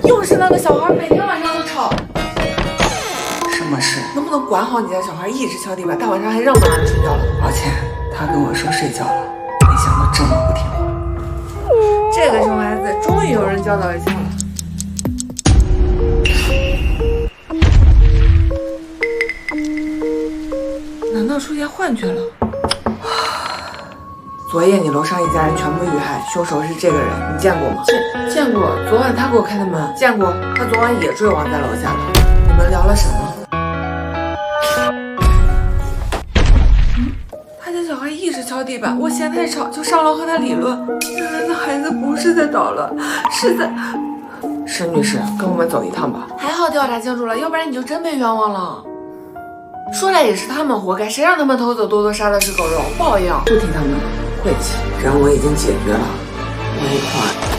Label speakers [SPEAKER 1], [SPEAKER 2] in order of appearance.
[SPEAKER 1] 又是那个小孩，每天晚上都吵。
[SPEAKER 2] 什么事？
[SPEAKER 1] 能不能管好你家小孩，一直敲地板，大晚上还让妈妈睡觉了？
[SPEAKER 2] 抱歉，他跟我说睡觉了，没想到这么不听话。
[SPEAKER 1] 这个熊孩子终于有人教导一下了。难道出现幻觉了？昨夜你楼上一家人全部遇害，凶手是这个人，你见过吗？见过，昨晚他给我开的门。见过，他昨晚也坠亡在楼下了。你们聊了什么？他家小孩一直敲地板，我嫌太吵，就上楼和他理论。原来那孩子不是在捣乱，是在……沈女士，跟我们走一趟吧。还好调查清楚了，要不然你就真被冤枉了。说来也是他们活该，谁让他们偷走多多，杀的是狗肉，报应。不听他们晦气，任务已经解决了，尾款。